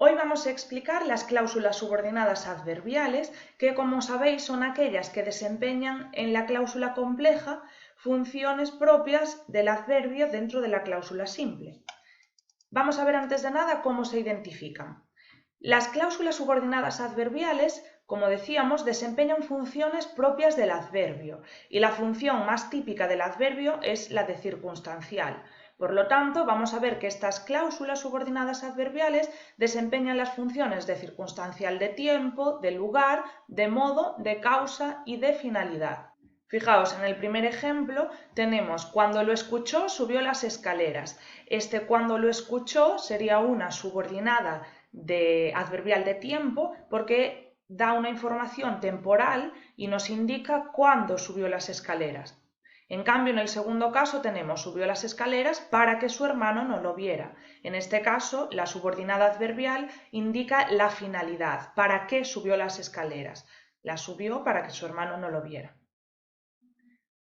Hoy vamos a explicar las cláusulas subordinadas adverbiales, que como sabéis son aquellas que desempeñan en la cláusula compleja funciones propias del adverbio dentro de la cláusula simple. Vamos a ver antes de nada cómo se identifican. Las cláusulas subordinadas adverbiales, como decíamos, desempeñan funciones propias del adverbio, y la función más típica del adverbio es la de circunstancial. Por lo tanto, vamos a ver que estas cláusulas subordinadas adverbiales desempeñan las funciones de circunstancial de tiempo, de lugar, de modo, de causa y de finalidad. Fijaos, en el primer ejemplo tenemos cuando lo escuchó subió las escaleras. Cuando lo escuchó sería una subordinada adverbial de tiempo porque da una información temporal y nos indica cuándo subió las escaleras. En cambio, en el segundo caso tenemos subió las escaleras para que su hermano no lo viera. En este caso, la subordinada adverbial indica la finalidad, para qué subió las escaleras. Las subió para que su hermano no lo viera.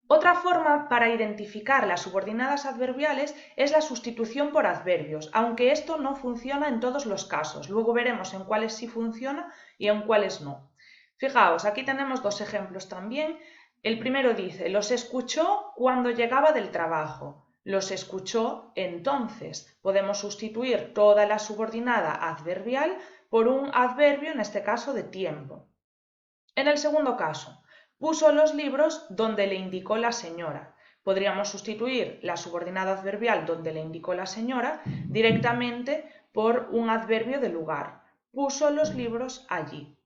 Otra forma para identificar las subordinadas adverbiales es la sustitución por adverbios, aunque esto no funciona en todos los casos. Luego veremos en cuáles sí funciona y en cuáles no. Fijaos, aquí tenemos dos ejemplos también. El primero dice, los escuchó cuando llegaba del trabajo. Los escuchó entonces. Podemos sustituir toda la subordinada adverbial por un adverbio, en este caso de tiempo. En el segundo caso, puso los libros donde le indicó la señora. Podríamos sustituir la subordinada adverbial donde le indicó la señora directamente por un adverbio de lugar. Puso los libros allí.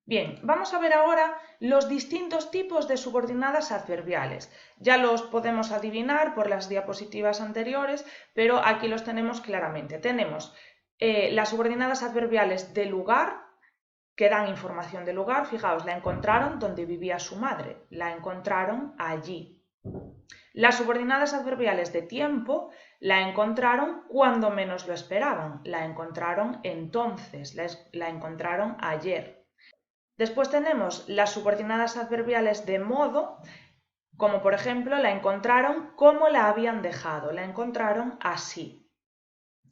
Bien, vamos a ver ahora los distintos tipos de subordinadas adverbiales. Ya los podemos adivinar por las diapositivas anteriores, pero aquí los tenemos claramente. Tenemos las subordinadas adverbiales de lugar, que dan información del lugar. Fijaos, la encontraron donde vivía su madre, la encontraron allí. Las subordinadas adverbiales de tiempo la encontraron cuando menos lo esperaban, la encontraron entonces, la encontraron ayer. Después tenemos las subordinadas adverbiales de modo, como por ejemplo la encontraron como la habían dejado, la encontraron así.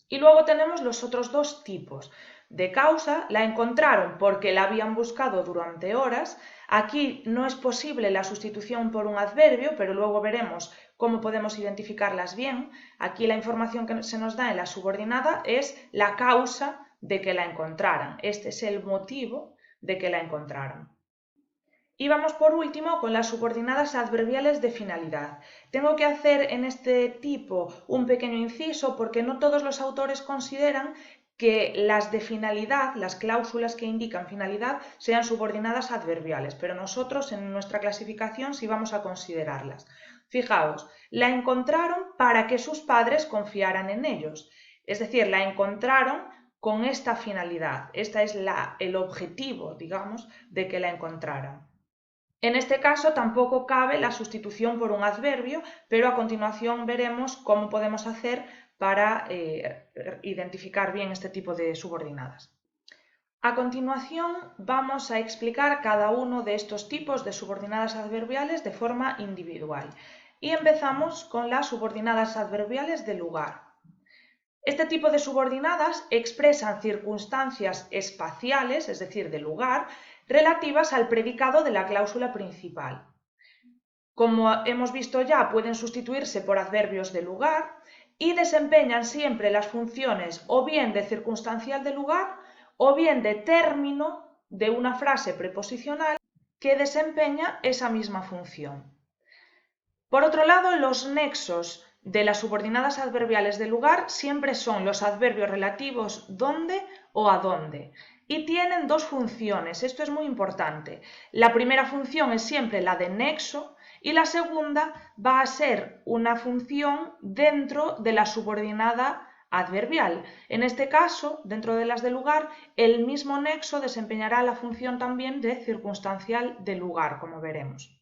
Y luego tenemos los otros dos tipos. De causa, la encontraron porque la habían buscado durante horas. Aquí no es posible la sustitución por un adverbio, pero luego veremos cómo podemos identificarlas bien. Aquí la información que se nos da en la subordinada es la causa de que la encontraran. Este es el motivo de que la encontraran. Y vamos por último con las subordinadas adverbiales de finalidad. Tengo que hacer en este tipo un pequeño inciso porque no todos los autores consideran que las de finalidad, las cláusulas que indican finalidad, sean subordinadas adverbiales, pero nosotros en nuestra clasificación sí vamos a considerarlas. Fijaos, la encontraron para que sus padres confiaran en ellos, es decir, la encontraron con esta finalidad, este es el objetivo, digamos, de que la encontraran. En este caso tampoco cabe la sustitución por un adverbio, pero a continuación veremos cómo podemos hacer para identificar bien este tipo de subordinadas. A continuación vamos a explicar cada uno de estos tipos de subordinadas adverbiales de forma individual. Y empezamos con las subordinadas adverbiales de lugar. Este tipo de subordinadas expresan circunstancias espaciales, es decir, de lugar, relativas al predicado de la cláusula principal. Como hemos visto ya, pueden sustituirse por adverbios de lugar y desempeñan siempre las funciones o bien de circunstancial de lugar o bien de término de una frase preposicional que desempeña esa misma función. Por otro lado, los nexos de las subordinadas adverbiales de lugar siempre son los adverbios relativos donde o a dónde. Y tienen dos funciones, esto es muy importante. La primera función es siempre la de nexo y la segunda va a ser una función dentro de la subordinada adverbial. En este caso, dentro de las de lugar, el mismo nexo desempeñará la función también de circunstancial de lugar, como veremos.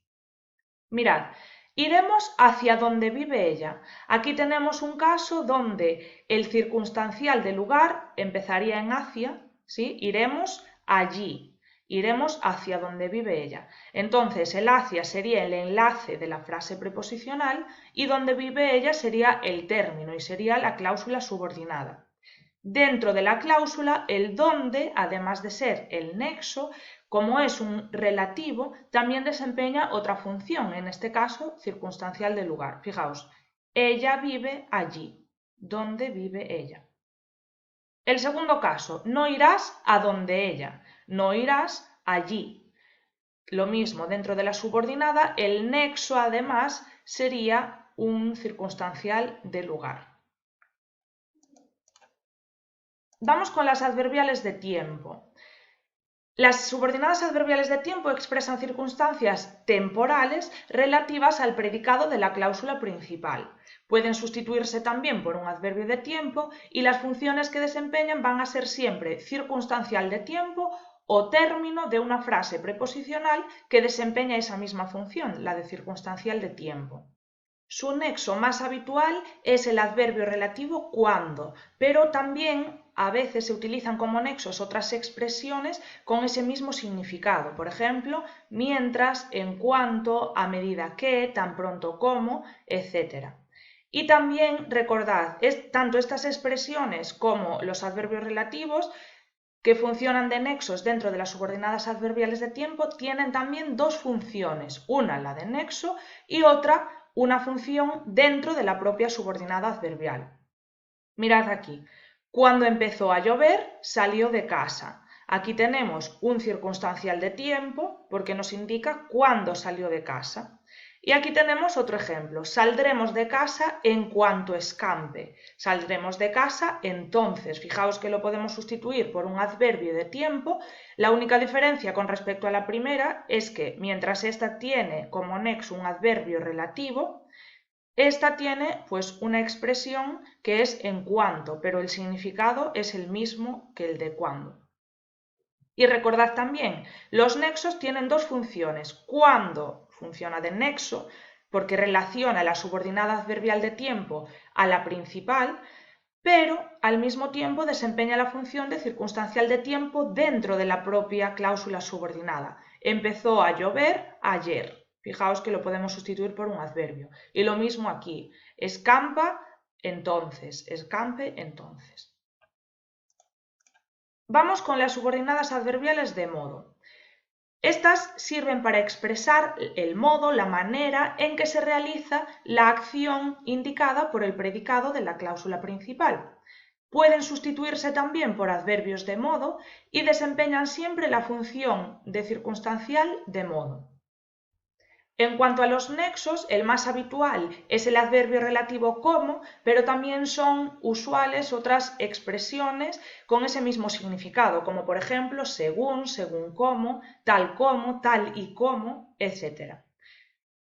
Mirad, iremos hacia donde vive ella. Aquí tenemos un caso donde el circunstancial de lugar empezaría en hacia, ¿sí? Iremos allí, iremos hacia donde vive ella. Entonces el hacia sería el enlace de la frase preposicional y donde vive ella sería el término y sería la cláusula subordinada. Dentro de la cláusula, el donde, además de ser el nexo, como es un relativo, también desempeña otra función, en este caso circunstancial de lugar. Fijaos, ella vive allí. ¿Dónde vive ella? El segundo caso, no irás a donde ella, no irás allí. Lo mismo, dentro de la subordinada, el nexo además sería un circunstancial de lugar. Vamos con las adverbiales de tiempo. Las subordinadas adverbiales de tiempo expresan circunstancias temporales relativas al predicado de la cláusula principal. Pueden sustituirse también por un adverbio de tiempo y las funciones que desempeñan van a ser siempre circunstancial de tiempo o término de una frase preposicional que desempeña esa misma función, la de circunstancial de tiempo. Su nexo más habitual es el adverbio relativo cuando, pero también a veces se utilizan como nexos otras expresiones con ese mismo significado. Por ejemplo, mientras, en cuanto, a medida que, tan pronto como, etc. Y también recordad, tanto estas expresiones como los adverbios relativos que funcionan de nexos dentro de las subordinadas adverbiales de tiempo tienen también dos funciones, una la de nexo y otra una función dentro de la propia subordinada adverbial. Mirad aquí, cuando empezó a llover salió de casa. Aquí tenemos un circunstancial de tiempo porque nos indica cuándo salió de casa. Y aquí tenemos otro ejemplo, saldremos de casa en cuanto escampe. Saldremos de casa entonces. Fijaos que lo podemos sustituir por un adverbio de tiempo. La única diferencia con respecto a la primera es que mientras esta tiene como nexo un adverbio relativo, esta tiene pues una expresión que es en cuanto, pero el significado es el mismo que el de cuando. Y recordad también, los nexos tienen dos funciones. Cuando funciona de nexo, porque relaciona la subordinada adverbial de tiempo a la principal, pero al mismo tiempo desempeña la función de circunstancial de tiempo dentro de la propia cláusula subordinada. Empezó a llover ayer. Fijaos que lo podemos sustituir por un adverbio. Y lo mismo aquí. Escampa, entonces. Escampe, entonces. Vamos con las subordinadas adverbiales de modo. Estas sirven para expresar el modo, la manera en que se realiza la acción indicada por el predicado de la cláusula principal. Pueden sustituirse también por adverbios de modo y desempeñan siempre la función de circunstancial de modo. En cuanto a los nexos, el más habitual es el adverbio relativo como, pero también son usuales otras expresiones con ese mismo significado, como por ejemplo según como, tal y como, etc.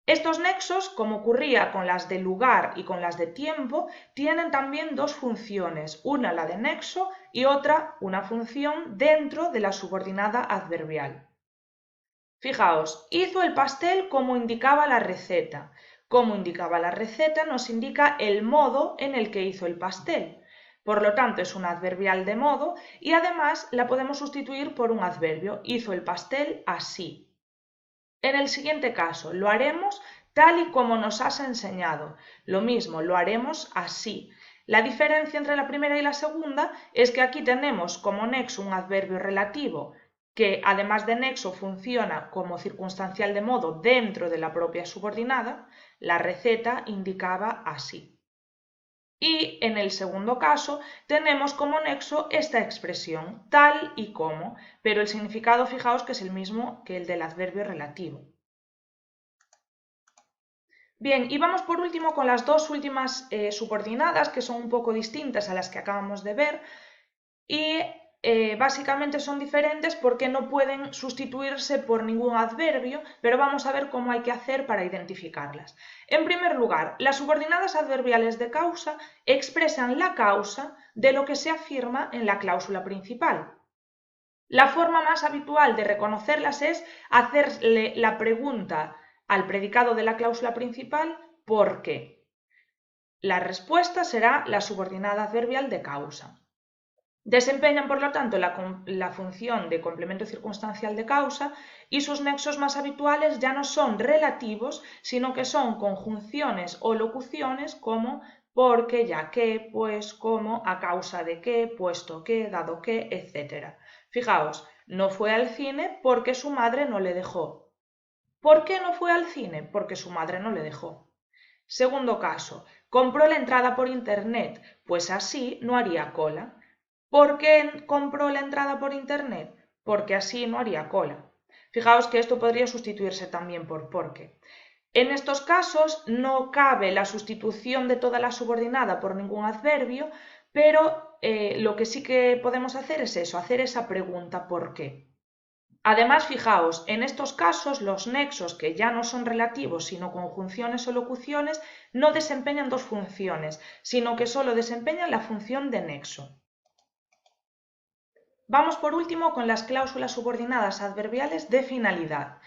Estos nexos, como ocurría con las de lugar y con las de tiempo, tienen también dos funciones, una la de nexo y otra una función dentro de la subordinada adverbial. Fijaos, hizo el pastel como indicaba la receta. Como indicaba la receta nos indica el modo en el que hizo el pastel. Por lo tanto, es una adverbial de modo y además la podemos sustituir por un adverbio. Hizo el pastel así. En el siguiente caso, lo haremos tal y como nos has enseñado. Lo mismo, lo haremos así. La diferencia entre la primera y la segunda es que aquí tenemos como nexo un adverbio relativo que además de nexo funciona como circunstancial de modo dentro de la propia subordinada. La receta indicaba así. Y en el segundo caso tenemos como nexo esta expresión, tal y como, pero el significado fijaos que es el mismo que el del adverbio relativo. Bien, y vamos por último con las dos últimas subordinadas que son un poco distintas a las que acabamos de ver y básicamente son diferentes porque no pueden sustituirse por ningún adverbio, pero vamos a ver cómo hay que hacer para identificarlas. En primer lugar, las subordinadas adverbiales de causa expresan la causa de lo que se afirma en la cláusula principal. La forma más habitual de reconocerlas es hacerle la pregunta al predicado de la cláusula principal ¿por qué? La respuesta será la subordinada adverbial de causa. Desempeñan, por lo tanto, la función de complemento circunstancial de causa y sus nexos más habituales ya no son relativos, sino que son conjunciones o locuciones como porque, ya que, pues, como, a causa de qué, puesto que, dado que, etc. Fijaos, no fue al cine porque su madre no le dejó. ¿Por qué no fue al cine? Porque su madre no le dejó. Segundo caso, compró la entrada por internet, pues así no haría cola. ¿Por qué compró la entrada por internet? Porque así no haría cola. Fijaos que esto podría sustituirse también por porque. En estos casos no cabe la sustitución de toda la subordinada por ningún adverbio, pero lo que sí que podemos hacer es eso, hacer esa pregunta ¿por qué? Además, fijaos, en estos casos los nexos que ya no son relativos sino conjunciones o locuciones no desempeñan dos funciones, sino que solo desempeñan la función de nexo. Vamos por último con las cláusulas subordinadas adverbiales de finalidad.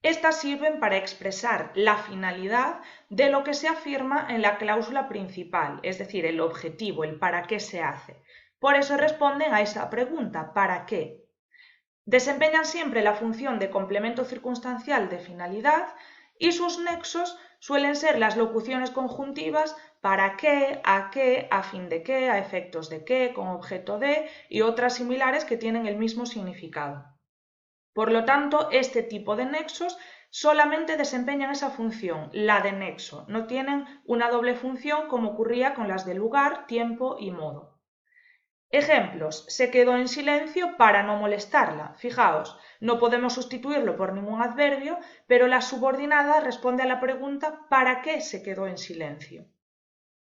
Estas sirven para expresar la finalidad de lo que se afirma en la cláusula principal, es decir, el objetivo, el para qué se hace. Por eso responden a esa pregunta, ¿para qué? Desempeñan siempre la función de complemento circunstancial de finalidad y sus nexos suelen ser las locuciones conjuntivas para qué, a fin de qué, a efectos de qué, con objeto de y otras similares que tienen el mismo significado. Por lo tanto, este tipo de nexos solamente desempeñan esa función, la de nexo, no tienen una doble función como ocurría con las de lugar, tiempo y modo. Ejemplos, se quedó en silencio para no molestarla. Fijaos, no podemos sustituirlo por ningún adverbio, pero la subordinada responde a la pregunta ¿para qué se quedó en silencio?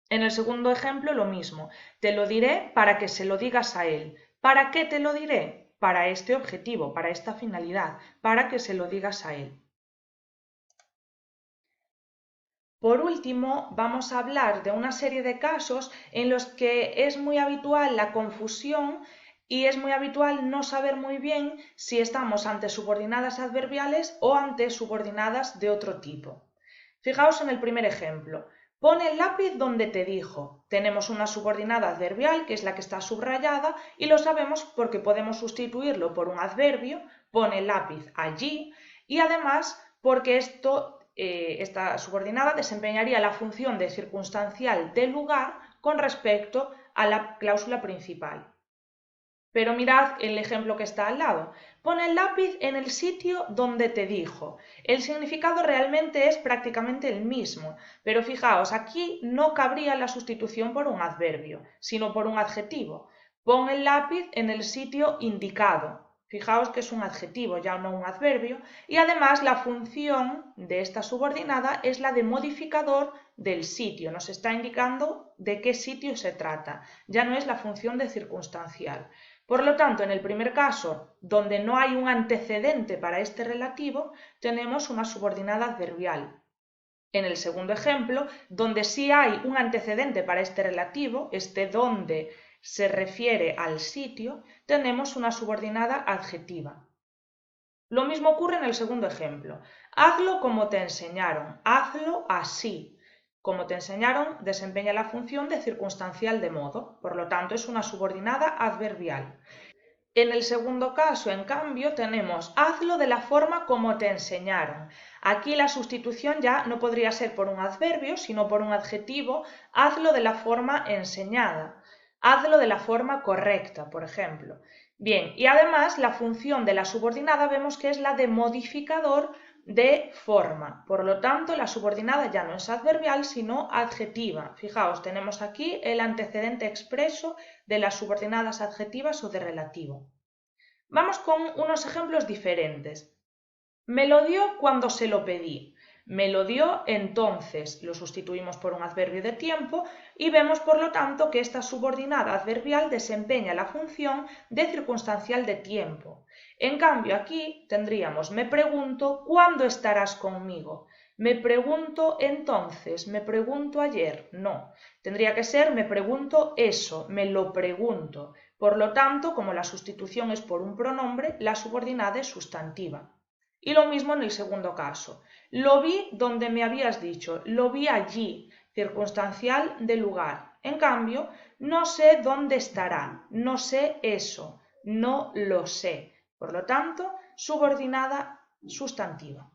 En el segundo ejemplo lo mismo, te lo diré para que se lo digas a él. ¿Para qué te lo diré? Para este objetivo, para esta finalidad, para que se lo digas a él. Por último, vamos a hablar de una serie de casos en los que es muy habitual la confusión y es muy habitual no saber muy bien si estamos ante subordinadas adverbiales o ante subordinadas de otro tipo. Fijaos en el primer ejemplo. Pon el lápiz donde te dijo. Tenemos una subordinada adverbial, que es la que está subrayada, y lo sabemos porque podemos sustituirlo por un adverbio, pon el lápiz allí, y además porque esta subordinada desempeñaría la función de circunstancial del lugar con respecto a la cláusula principal. Pero mirad el ejemplo que está al lado. Pon el lápiz en el sitio donde te dijo. El significado realmente es prácticamente el mismo, pero fijaos, aquí no cabría la sustitución por un adverbio, sino por un adjetivo. Pon el lápiz en el sitio indicado. Fijaos que es un adjetivo, ya no un adverbio, y además la función de esta subordinada es la de modificador del sitio, nos está indicando de qué sitio se trata, ya no es la función de circunstancial. Por lo tanto, en el primer caso, donde no hay un antecedente para este relativo, tenemos una subordinada adverbial. En el segundo ejemplo, donde sí hay un antecedente para este relativo, este donde se refiere al sitio, tenemos una subordinada adjetiva. Lo mismo ocurre en el segundo ejemplo. Hazlo como te enseñaron, hazlo así. Como te enseñaron, desempeña la función de circunstancial de modo, por lo tanto es una subordinada adverbial. En el segundo caso, en cambio, tenemos hazlo de la forma como te enseñaron. Aquí la sustitución ya no podría ser por un adverbio, sino por un adjetivo, hazlo de la forma enseñada. Hazlo de la forma correcta, por ejemplo. Bien, y además la función de la subordinada vemos que es la de modificador de forma. Por lo tanto, la subordinada ya no es adverbial, sino adjetiva. Fijaos, tenemos aquí el antecedente expreso de las subordinadas adjetivas o de relativo. Vamos con unos ejemplos diferentes. Me lo dio cuando se lo pedí. Me lo dio entonces, lo sustituimos por un adverbio de tiempo y vemos por lo tanto que esta subordinada adverbial desempeña la función de circunstancial de tiempo. En cambio aquí tendríamos me pregunto ¿cuándo estarás conmigo? Me pregunto entonces, me pregunto ayer, no. Tendría que ser me pregunto eso, me lo pregunto. Por lo tanto, como la sustitución es por un pronombre, la subordinada es sustantiva. Y lo mismo en el segundo caso. Lo vi donde me habías dicho, lo vi allí, circunstancial de lugar. En cambio, no sé dónde estará, no sé eso, no lo sé. Por lo tanto, subordinada sustantiva.